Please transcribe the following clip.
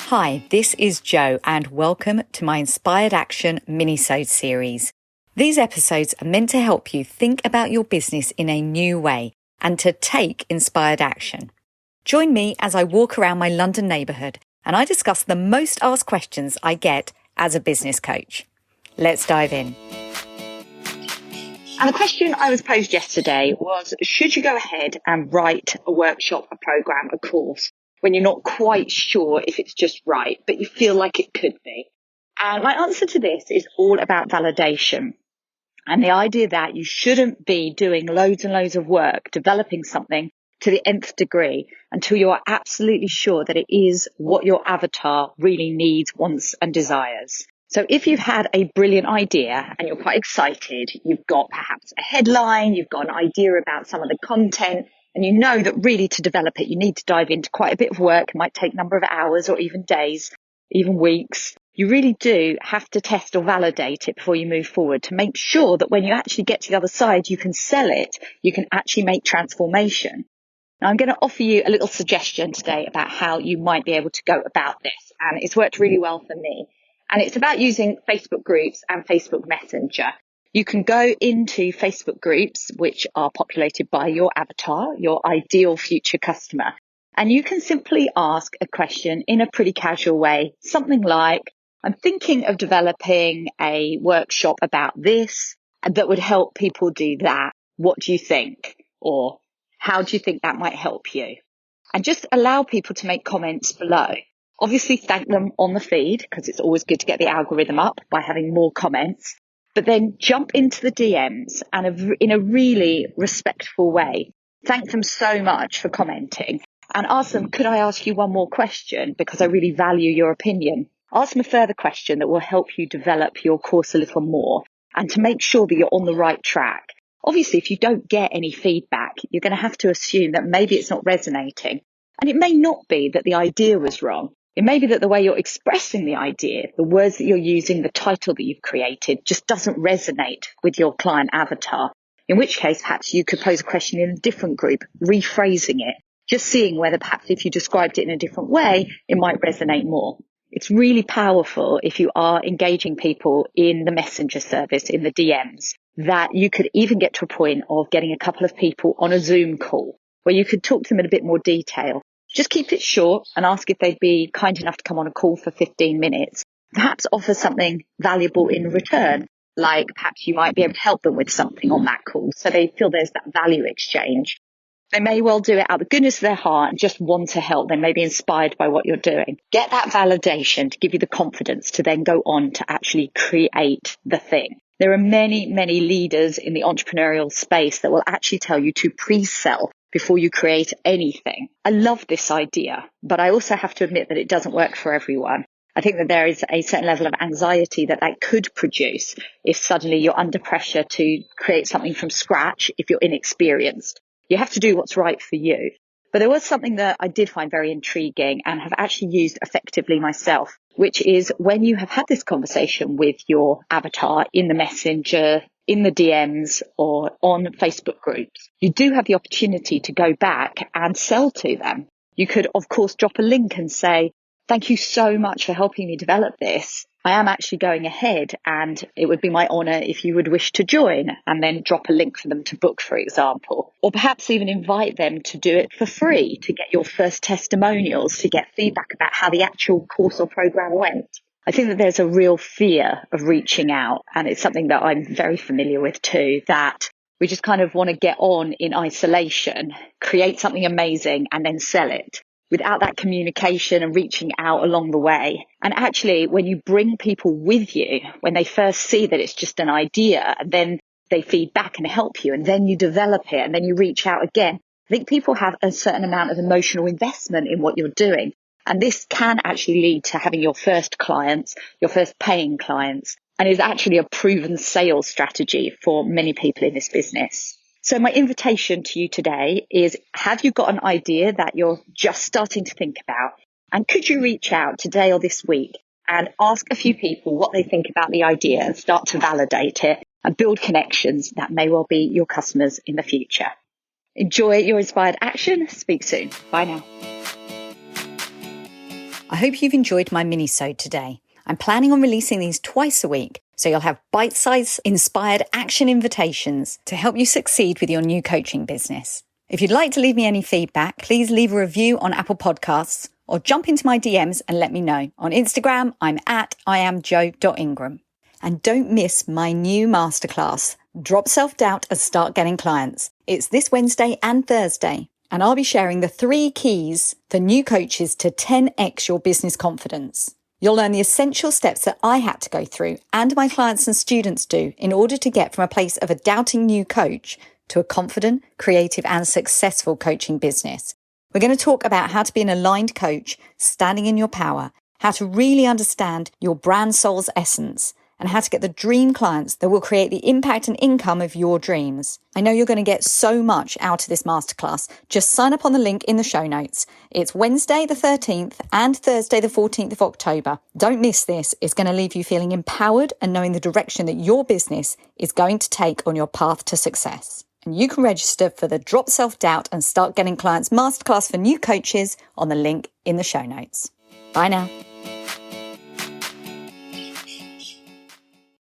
Hi, this is Jo and welcome to my Inspired Action Minisode Series. These episodes are meant to help you think about your business in a new way and to take inspired action. Join me as I walk around my London neighbourhood and I discuss the most asked questions I get as a business coach. Let's dive in. And the question I was posed yesterday was, should you go ahead and write a workshop, a program, a course when you're not quite sure if it's just right, but you feel like it could be? And my answer to this is all about validation. And the idea that you shouldn't be doing loads and loads of work, developing something to the nth degree until you are absolutely sure that it is what your avatar really needs, wants and desires. So if you've had a brilliant idea and you're quite excited, you've got perhaps a headline, you've got an idea about some of the content, and you know that really to develop it, you need to dive into quite a bit of work. It might take a number of hours or even days, even weeks. You really do have to test or validate it before you move forward to make sure that when you actually get to the other side, you can sell it, you can actually make transformation. Now, I'm going to offer you a little suggestion today about how you might be able to go about this. And it's worked really well for me. And it's about using Facebook groups and Facebook Messenger. You can go into Facebook groups, which are populated by your avatar, your ideal future customer. And you can simply ask a question in a pretty casual way, something like, I'm thinking of developing a workshop about this that would help people do that. What do you think? Or how do you think that might help you? And just allow people to make comments below. Obviously thank them on the feed because it's always good to get the algorithm up by having more comments, but then jump into the DMs and in a really respectful way, thank them so much for commenting and ask them, could I ask you one more question because I really value your opinion? Ask them a further question that will help you develop your course a little more and to make sure that you're on the right track. Obviously, if you don't get any feedback, you're going to have to assume that maybe it's not resonating. And it may not be that the idea was wrong. It may be that the way you're expressing the idea, the words that you're using, the title that you've created just doesn't resonate with your client avatar. In which case, perhaps you could pose a question in a different group, rephrasing it, just seeing whether perhaps if you described it in a different way, it might resonate more. It's really powerful if you are engaging people in the messenger service, in the DMs, that you could even get to a point of getting a couple of people on a Zoom call where you could talk to them in a bit more detail. Just keep it short and ask if they'd be kind enough to come on a call for 15 minutes. Perhaps offer something valuable in return, like perhaps you might be able to help them with something on that call so they feel there's that value exchange. They may well do it out of the goodness of their heart and just want to help. They may be inspired by what you're doing. Get that validation to give you the confidence to then go on to actually create the thing. There are many, many leaders in the entrepreneurial space that will actually tell you to pre-sell before you create anything. I love this idea, but I also have to admit that it doesn't work for everyone. I think that there is a certain level of anxiety that could produce if suddenly you're under pressure to create something from scratch if you're inexperienced. You have to do what's right for you. But there was something that I did find very intriguing and have actually used effectively myself, which is when you have had this conversation with your avatar in the messenger, in the DMs or on Facebook groups, you do have the opportunity to go back and sell to them. You could, of course, drop a link and say, thank you so much for helping me develop this. I am actually going ahead and it would be my honour if you would wish to join, and then drop a link for them to book, for example. Or perhaps even invite them to do it for free to get your first testimonials, to get feedback about how the actual course or programme went. I think that there's a real fear of reaching out, and it's something that I'm very familiar with too, that we just kind of want to get on in isolation, create something amazing and then sell it, without that communication and reaching out along the way. And actually, when you bring people with you, when they first see that it's just an idea and then they feed back and help you and then you develop it and then you reach out again, I think people have a certain amount of emotional investment in what you're doing. And this can actually lead to having your first clients, your first paying clients, and is actually a proven sales strategy for many people in this business. So my invitation to you today is, have you got an idea that you're just starting to think about? And could you reach out today or this week and ask a few people what they think about the idea and start to validate it and build connections that may well be your customers in the future? Enjoy your inspired action. Speak soon. Bye now. I hope you've enjoyed my mini-sode today. I'm planning on releasing these twice a week, so you'll have bite-sized inspired action invitations to help you succeed with your new coaching business. If you'd like to leave me any feedback, please leave a review on Apple Podcasts or jump into my DMs and let me know. On Instagram, I'm at iamjo.ingram. And don't miss my new masterclass, Drop Self-Doubt and Start Getting Clients. It's this Wednesday and Thursday, and I'll be sharing the 3 keys for new coaches to 10x your business confidence. You'll learn the essential steps that I had to go through and my clients and students do in order to get from a place of a doubting new coach to a confident, creative, and successful coaching business. We're going to talk about how to be an aligned coach, standing in your power, how to really understand your brand soul's essence, and how to get the dream clients that will create the impact and income of your dreams. I know you're going to get so much out of this masterclass. Just sign up on the link in the show notes. It's Wednesday the 13th and Thursday the 14th of October. Don't miss this. It's going to leave you feeling empowered and knowing the direction that your business is going to take on your path to success. And you can register for the Drop Self-Doubt and Start Getting Clients masterclass for new coaches on the link in the show notes. Bye now.